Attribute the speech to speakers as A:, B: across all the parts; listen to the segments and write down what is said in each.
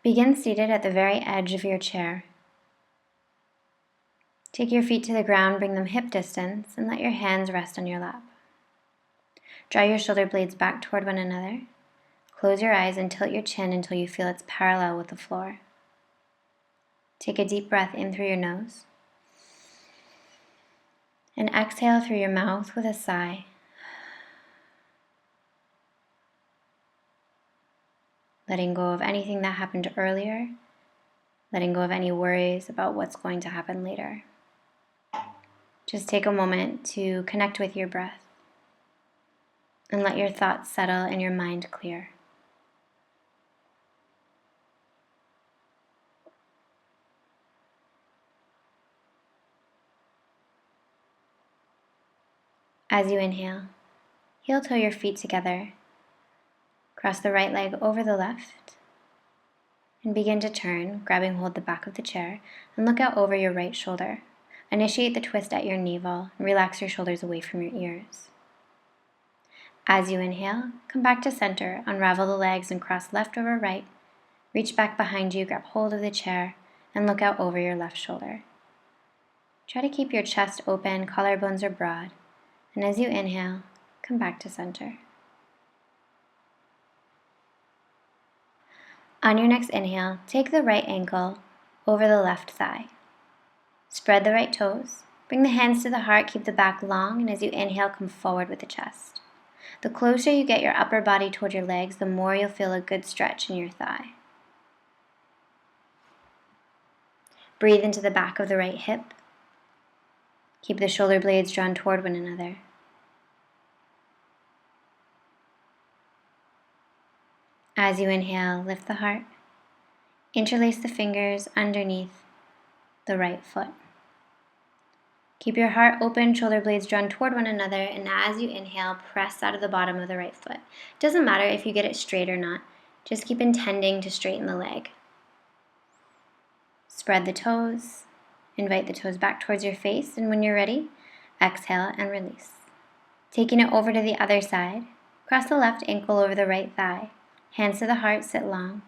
A: Begin seated at the very edge of your chair. Take your feet to the ground, bring them hip distance, and let your hands rest on your lap. Draw your shoulder blades back toward one another. Close your eyes and tilt your chin until you feel it's parallel with the floor. Take a deep breath in through your nose. And exhale through your mouth with a sigh. Letting go of anything that happened earlier. Letting go of any worries about what's going to happen later. Just take a moment to connect with your breath and let your thoughts settle and your mind clear. As you inhale, heel-toe your feet together. Cross the right leg over the left and begin to turn, grabbing hold the back of the chair, and look out over your right shoulder. Initiate the twist at your navel and relax your shoulders away from your ears. As you inhale, come back to center, unravel the legs and cross left over right. Reach back behind you, grab hold of the chair, and look out over your left shoulder. Try to keep your chest open, collarbones are broad, and as you inhale, come back to center. On your next inhale, take the right ankle over the left thigh. Spread the right toes. Bring the hands to the heart, keep the back long, and as you inhale, come forward with the chest. The closer you get your upper body toward your legs, the more you'll feel a good stretch in your thigh. Breathe into the back of the right hip. Keep the shoulder blades drawn toward one another. As you inhale, lift the heart. Interlace the fingers underneath the right foot. Keep your heart open, shoulder blades drawn toward one another, and as you inhale, press out of the bottom of the right foot. It doesn't matter if you get it straight or not, just keep intending to straighten the leg. Spread the toes, invite the toes back towards your face, and when you're ready, exhale and release. Taking it over to the other side, cross the left ankle over the right thigh. Hands to the heart, sit long.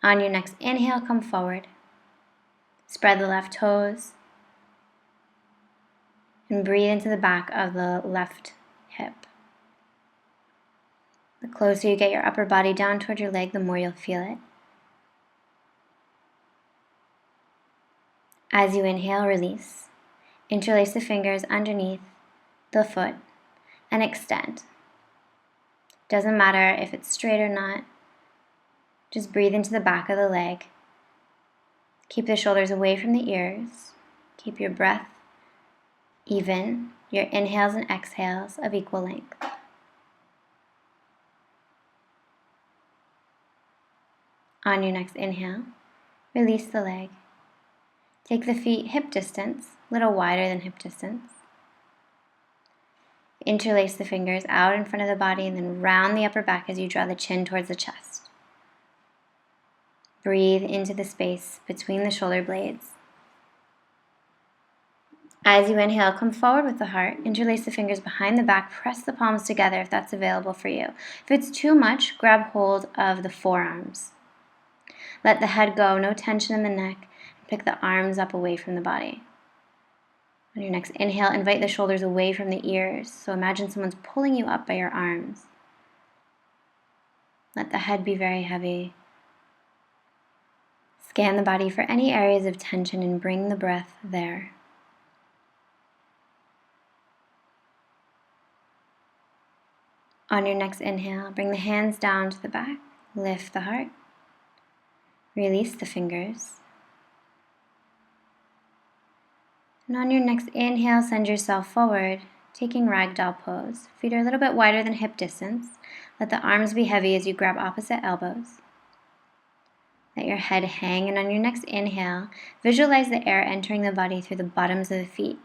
A: On your next inhale, come forward. Spread the left toes. And breathe into the back of the left hip. The closer you get your upper body down toward your leg, the more you'll feel it. As you inhale, release. Interlace the fingers underneath the foot and extend. Doesn't matter if it's straight or not. Just breathe into the back of the leg. Keep the shoulders away from the ears. Keep your breath even, your inhales and exhales of equal length. On your next inhale, release the leg. Take the feet hip distance, a little wider than hip distance. Interlace the fingers out in front of the body and then round the upper back as you draw the chin towards the chest. Breathe into the space between the shoulder blades. As you inhale, come forward with the heart. Interlace the fingers behind the back. Press the palms together if that's available for you. If it's too much, grab hold of the forearms. Let the head go, no tension in the neck. Pick the arms up away from the body. On your next inhale, invite the shoulders away from the ears. So imagine someone's pulling you up by your arms. Let the head be very heavy. Scan the body for any areas of tension and bring the breath there. On your next inhale, bring the hands down to the back. Lift the heart. Release the fingers. And on your next inhale, send yourself forward, taking ragdoll pose. Feet are a little bit wider than hip distance. Let the arms be heavy as you grab opposite elbows. Let your head hang, and on your next inhale, visualize the air entering the body through the bottoms of the feet,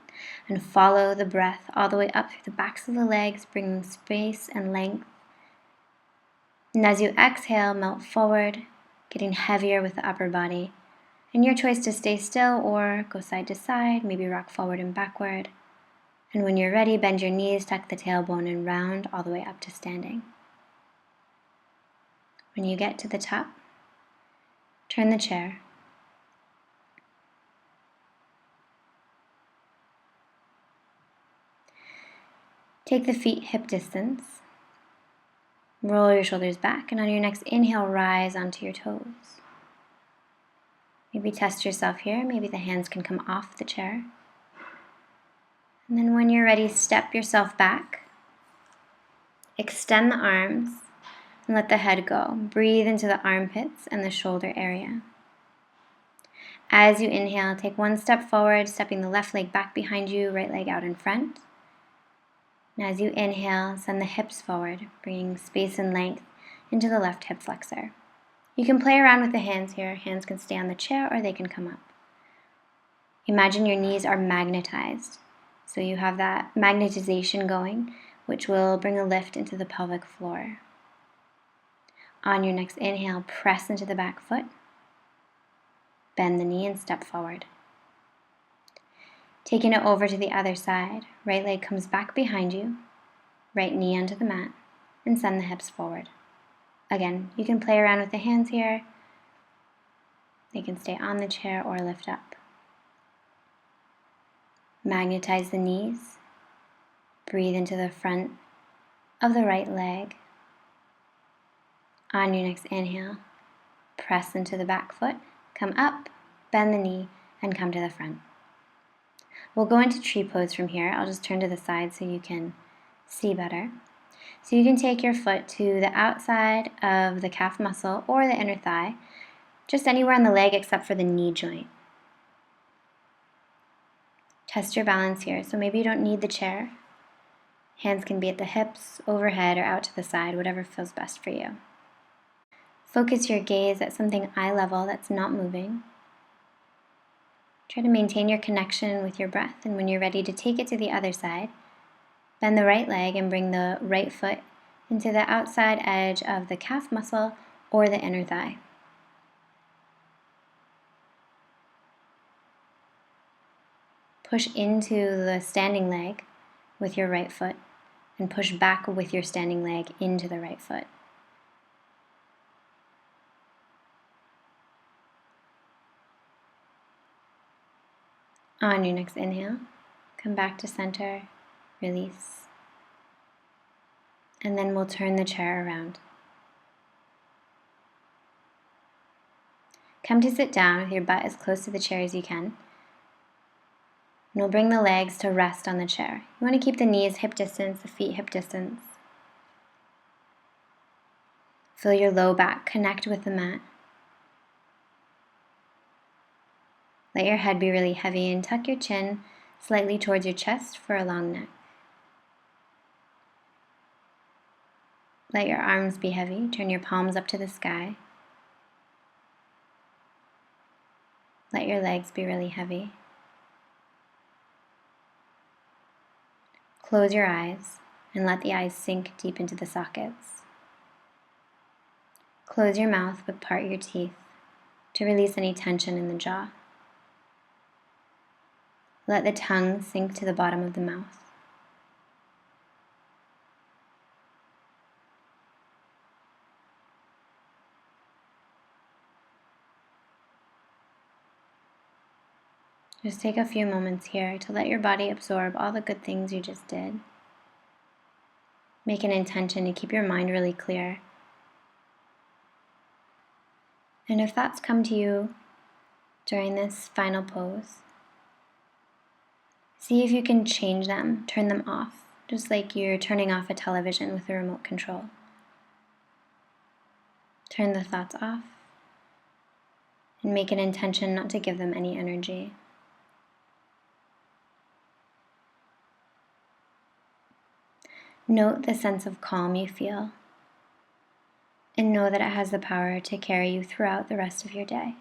A: and follow the breath all the way up through the backs of the legs, bringing space and length. And as you exhale, melt forward, getting heavier with the upper body. And your choice to stay still or go side to side, maybe rock forward and backward. And when you're ready, bend your knees, tuck the tailbone, and round all the way up to standing. When you get to the top, Turn the chair. Take the feet hip distance. Roll your shoulders back, and on your next inhale, rise onto your toes. Maybe test yourself here. Maybe the hands can come off the chair. And then when you're ready, step yourself back. Extend the arms and let the head go. Breathe into the armpits and the shoulder area. As you inhale, take one step forward, stepping the left leg back behind you, right leg out in front. And as you inhale, send the hips forward, bringing space and length into the left hip flexor. You can play around with the hands here. Hands can stay on the chair or they can come up. Imagine your knees are magnetized. So you have that magnetization going, which will bring a lift into the pelvic floor. On your next inhale, press into the back foot. Bend the knee and step forward. Taking it over to the other side, right leg comes back behind you, right knee onto the mat, and send the hips forward. Again, you can play around with the hands here. They can stay on the chair or lift up. Magnetize the knees. Breathe into the front of the right leg. On your next inhale, press into the back foot, come up, bend the knee, and come to the front. We'll go into tree pose from here. I'll just turn to the side so you can see better. So you can take your foot to the outside of the calf muscle or the inner thigh, just anywhere on the leg except for the knee joint. Test your balance here. So maybe you don't need the chair. Hands can be at the hips, overhead, or out to the side, whatever feels best for you. Focus your gaze at something eye level that's not moving. Try to maintain your connection with your breath, and when you're ready to take it to the other side, bend the right leg and bring the right foot into the outside edge of the calf muscle or the inner thigh. Push into the standing leg with your right foot and push back with your standing leg into the right foot. On your next inhale, come back to center, release. And then we'll turn the chair around. Come to sit down with your butt as close to the chair as you can. And we'll bring the legs to rest on the chair. You want to keep the knees hip distance, the feet hip distance. Feel your low back connect with the mat. Let your head be really heavy and tuck your chin slightly towards your chest for a long neck. Let your arms be heavy. Turn your palms up to the sky. Let your legs be really heavy. Close your eyes and let the eyes sink deep into the sockets. Close your mouth but part your teeth to release any tension in the jaw. Let the tongue sink to the bottom of the mouth. Just take a few moments here to let your body absorb all the good things you just did. Make an intention to keep your mind really clear. And if thoughts come to you during this final pose, see if you can change them, turn them off, just like you're turning off a television with a remote control. Turn the thoughts off and make an intention not to give them any energy. Note the sense of calm you feel, and know that it has the power to carry you throughout the rest of your day.